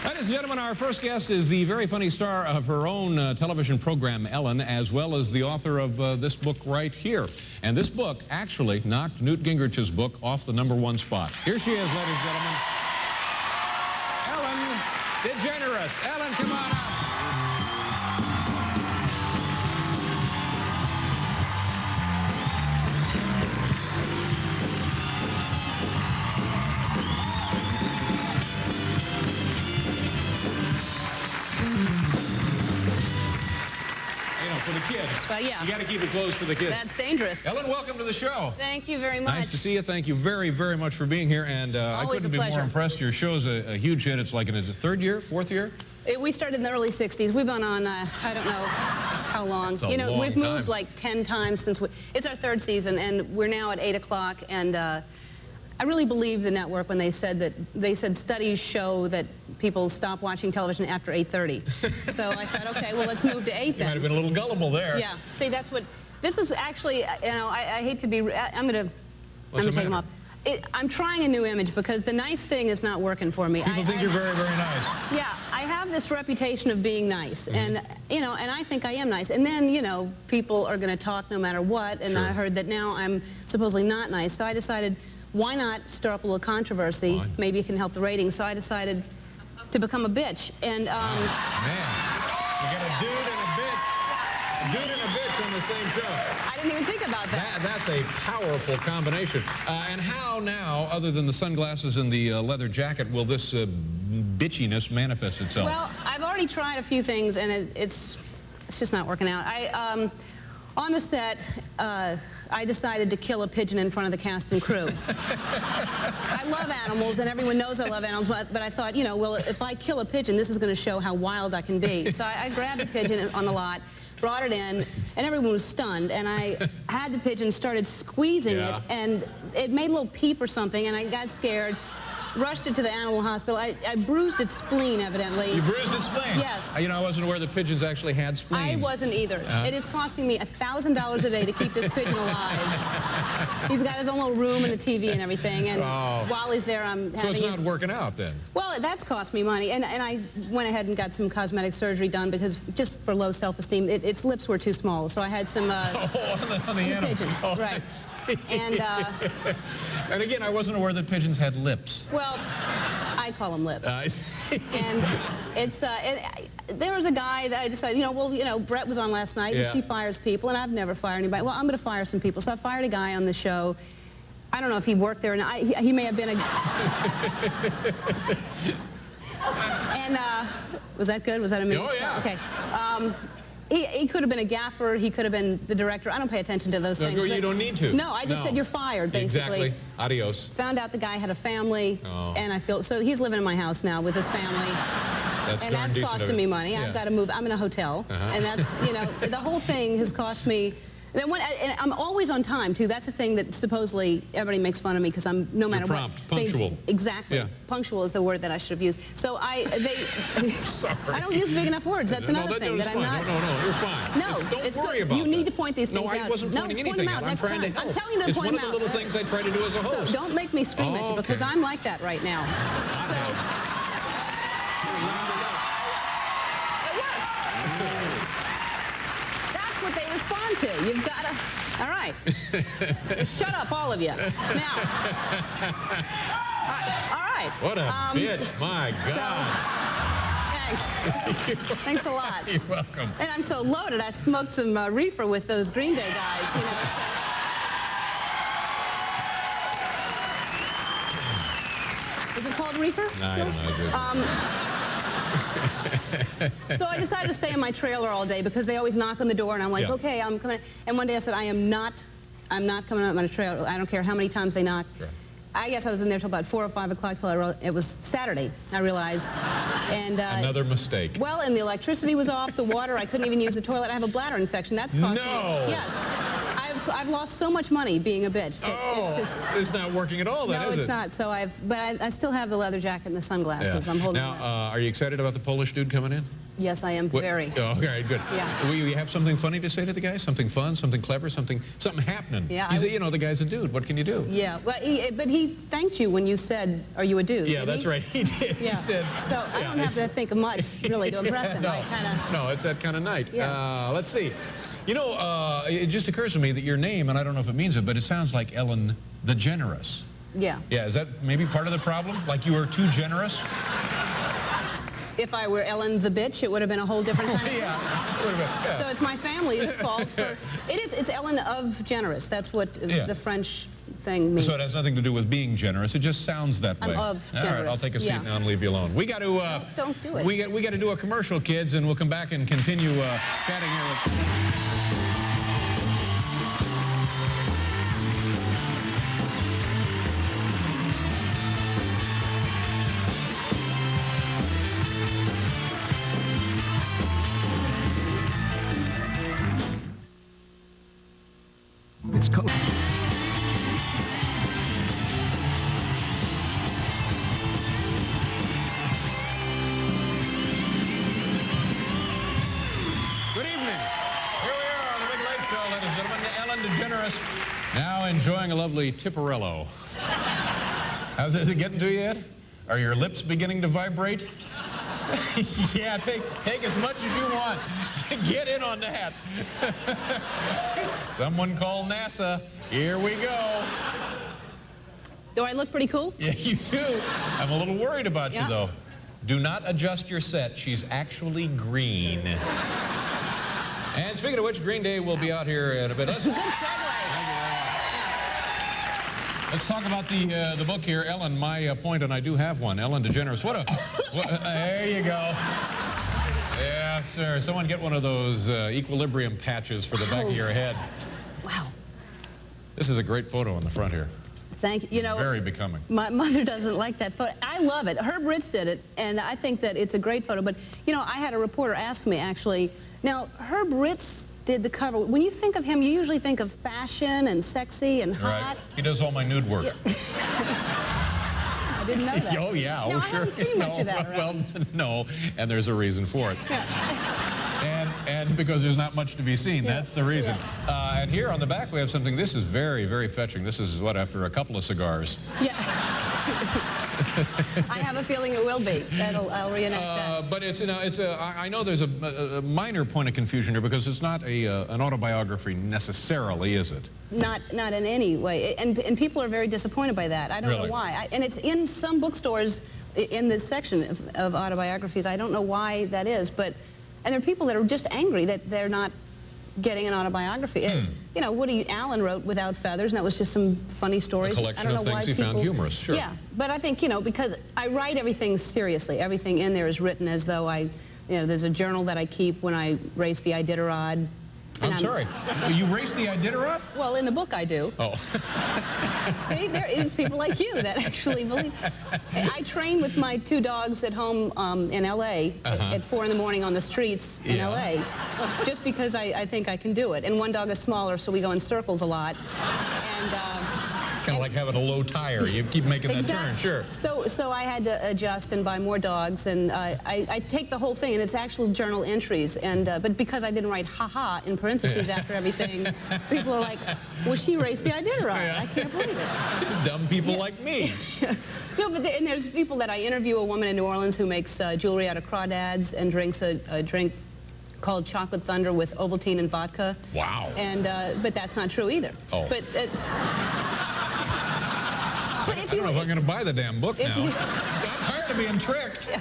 Ladies and gentlemen, our first guest is the very funny star of her own television program, Ellen, as well as the author of this book right here. And this book actually knocked Newt Gingrich's book off the #1 spot. Here she is, ladies and gentlemen. Ellen DeGeneres. Ellen, come on up. For the kids. Yeah. You got to keep it closed for the kids. That's dangerous. Ellen, welcome to the show. Thank you very much. Nice to see you. Thank you very, very much for being here. And I couldn't be more impressed. Your show's a huge hit. It's like in its third year, fourth year? We started in the early 60s. We've been on, I don't know how long. It's a long we've moved like 10 times since it's our third season, and we're now at 8 o'clock. And I really believe the network when they said studies show that people stop watching television after 8:30. So I thought, okay, well, let's move to 8 then. You might have been a little gullible there. Yeah. See, that's what, this is actually, I hate to be, I'm going to take them off. I'm trying a new image because the nice thing is not working for me. People think you're very, very nice. Yeah, I have this reputation of being nice, and and I think I am nice. And then people are going to talk no matter what, and I heard that now I'm supposedly not nice. So I decided, why not stir up a little controversy? Maybe it can help the ratings. So I decided to become a bitch. And man, you got a dude and a bitch. A dude and a bitch on the same show. I didn't even think about that. That's a powerful combination. And how now, other than the sunglasses and the leather jacket, will this bitchiness manifest itself? Well, I've already tried a few things, and it's just not working out. On the set, I decided to kill a pigeon in front of the cast and crew. I love animals, and everyone knows I love animals, but I thought, well, if I kill a pigeon, this is going to show how wild I can be. So I grabbed a pigeon on the lot, brought it in, and everyone was stunned, and I had the pigeon, started squeezing it, and it made a little peep or something, and I got scared. Rushed it to the animal hospital. I bruised its spleen, evidently. You bruised its spleen? Yes. I wasn't aware that pigeons actually had spleens. I wasn't either. It is costing me $1,000 a day to keep this pigeon alive. He's got his own little room and the TV and everything, and while he's there, I'm having So it's not working out, then? Well, that's cost me money, and I went ahead and got some cosmetic surgery done because just for low self-esteem, its lips were too small, so I had some on the animal. Pigeon, right. And again, I wasn't aware that pigeons had lips. Well, I call them lips. I see. And it's there was a guy that I decided, Brett was on last night, and she fires people, and I've never fired anybody. Well, I'm going to fire some people. So I fired a guy on the show. I don't know if he worked there or not. He may have been a... And was that good? Was that amazing? Oh, yeah. Okay. He could have been a gaffer. He could have been the director. I don't pay attention to those things. You don't need to. No, I just said you're fired, basically. Exactly. Adios. Found out the guy had a family, and I feel so. He's living in my house now with his family, that's costing me money. I've got to move. I'm in a hotel, and that's the whole thing has cost me. And I'm always on time too. That's a thing that supposedly everybody makes fun of me because I'm no matter what. Prompt, punctual. Exactly. Yeah. Punctual is the word that I should have used. So I don't use big enough words. That's another thing that I'm not. No, you're fine. No, don't worry about you need to point these things out. No, I wasn't pointing anything out. I'm trying to help. I'm telling you to point them out. It's one of the little things I try to do as a host. So don't make me scream at you because I'm like that right now. So. What they respond to. You've got to... All right. Shut up, all of you. Now. All right. What a bitch. My God. Thanks. Thanks a lot. You're welcome. And I'm so loaded. I smoked some reefer with those Green Day guys, Is it called reefer? No, I don't know. So I decided to stay in my trailer all day because they always knock on the door, and I'm like, okay, I'm coming. And one day I said, I'm not coming out of my trailer. I don't care how many times they knock. Sure. I guess I was in there till about 4 or 5 o'clock till it was Saturday, I realized. And another mistake. Well, and the electricity was off, the water, I couldn't even use the toilet. I have a bladder infection. That's costing me. No. Yes. I've lost so much money being a bitch. It's not working at all then, no, is it? it's not. So I still have the leather jacket and the sunglasses. Yeah. I'm holding Now, them. are you excited about the Polish dude coming in? Yes, I am very. Oh, okay, good. Yeah. Will you have something funny to say to the guy? Something fun, something clever, something happening? Yeah. You know, the guy's a dude. What can you do? Yeah, well, but he thanked you when you said, "Are you a dude?" Yeah, that's right. He did. Yeah. He said. So I don't have to think of much really to impress him. No, I kind of. no, it's that kind of night. Yeah. Let's see. You know, it just occurs to me that your name, and I don't know if it means it, but it sounds like Ellen DeGeneres. Yeah. Yeah, is that maybe part of the problem? Like you were too generous? If I were Ellen the bitch, it would have been a whole different kind of thing. Yeah. So it's my family's fault for... It's Ellen of generous. That's what the French thing means. So it has nothing to do with being generous. It just sounds that way. I'm of All generous. right, I'll take a seat now and leave you alone. We got to... Don't do it. We got to do a commercial, kids, and we'll come back and continue chatting here with... It's cold. Good evening. Here we are on the Big Late Show, ladies and gentlemen. Ellen DeGeneres now enjoying a lovely Tipperello. Is it getting to you yet? Are your lips beginning to vibrate? Yeah, take as much as you want. Get in on that. Someone call NASA. Here we go. Do I look pretty cool? Yeah, you do. I'm a little worried about you, though. Do not adjust your set. She's actually green. And speaking of which, Green Day will be out here in a bit. Good segue. Let's talk about the book here, Ellen. My point, and I do have one. Ellen DeGeneres. There you go. Yeah, sir. Someone get one of those equilibrium patches for the back of your head. Wow. This is a great photo on the front here. Thank you. You know, very becoming. My mother doesn't like that photo. I love it. Herb Ritz did it, and I think that it's a great photo. But, you know, I had a reporter ask me, actually, now, Herb Ritz did the cover. When you think of him, you usually think of fashion and sexy and hot. Right. He does all my nude work. Yeah. I didn't know that. Oh, yeah. No, Oh, I sure. haven't seen much of that around. Well, no, and there's a reason for it. And because there's not much to be seen. Yeah. That's the reason. Yeah. And here on the back we have something. This is very, very fetching. This is, what, after a couple of cigars? Yeah. I have a feeling it will be. I'll reenact that. But it's, you know, I know there's a minor point of confusion here because it's not an autobiography necessarily, is it? Not in any way. And people are very disappointed by that. I don't know why. And it's in some bookstores in this section of autobiographies. I don't know why that is, but... And there are people that are just angry that they're not getting an autobiography. You know, Woody Allen wrote Without Feathers, and that was just some funny stories. A collection of things he found humorous, sure. Yeah, but I think, you know, because I write everything seriously. Everything in there is written as though there's a journal that I keep when I race the Iditarod. I'm sorry. You race the Iditarod? Well, in the book I do. Oh. See, there is people like you that actually believe. I train with my 2 dogs at home in L.A. At 4 in the morning on the streets in L.A. just because I think I can do it. And one dog is smaller, so we go in circles a lot. And kind of like having a low tire. You keep making that turn, sure. So I had to adjust and buy more dogs, and I take the whole thing, and it's actual journal entries. And but because I didn't write "ha-ha" in parentheses after everything, people are like, "Well, she raced the Iditarod." I can't believe it. Dumb people like me. No, but and there's people that I interview. A woman in New Orleans who makes jewelry out of crawdads and drinks a drink called Chocolate Thunder with Ovaltine and vodka. Wow. And but that's not true either. Oh. But it's. I don't know if I'm going to buy the damn book now. I'm tired of being tricked. Yeah.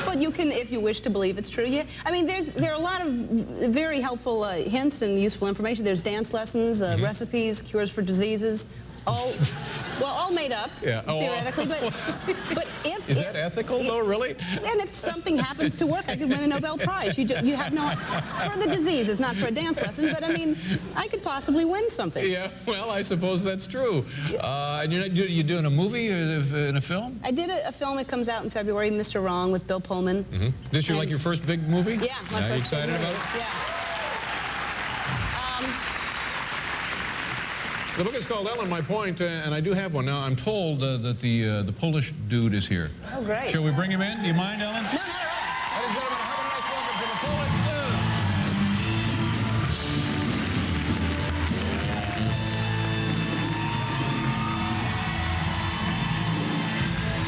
But you can, if you wish to believe it's true. Yeah. I mean, there are a lot of very helpful hints and useful information. There's dance lessons, recipes, cures for diseases, all made up, theoretically. But if... Is that ethical, though, really? And if something happens to work, I could win a Nobel Prize. You have no... For the disease, it's not for a dance lesson, but, I mean, I could possibly win something. Yeah, well, I suppose that's true. And you're doing a movie in a film? I did a film. It comes out in February, Mr. Wrong, with Bill Pullman. This your, like, your first big movie? Yeah, my first you excited big movie. about it? Yeah. The book is called Ellen, My Point, and I do have one. Now, I'm told that the Polish dude is here. Oh, great. Shall we bring him in? Do you mind, Ellen? No, not at all. Ladies and gentlemen, have a nice welcome to the Polish dude.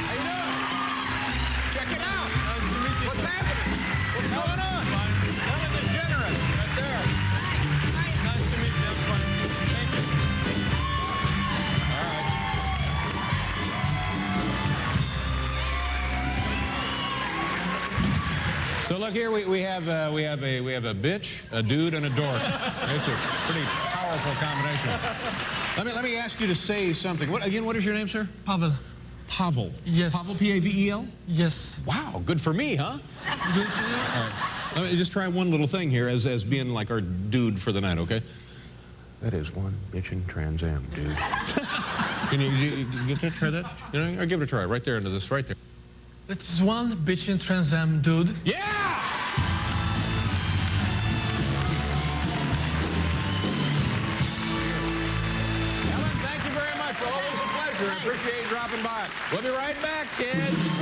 How you doing? Check it out. Nice to meet you, What's sir. happening? What's going on? Ellen DeGeneres, right there. Nice to meet you. I'm fine. Thank you. All right. So look here, we have a bitch, a dude, and a dork. It's a pretty powerful combination. Let me ask you to say something. What is your name, sir? Pavel. Pavel. Yes. Pavel, P-A-V-E-L? Yes. Wow, good for me, huh? Good for you? All right. Let me just try one little thing here as being like our dude for the night, okay? That is one bitchin' Trans Am, dude. Can you get that? Try that? You know, or give it a try. Right there into this, right there. That is one bitchin' Trans Am dude. Yeah! Ellen, thank you very much. Always a pleasure. Thanks. Appreciate you dropping by. We'll be right back, kids.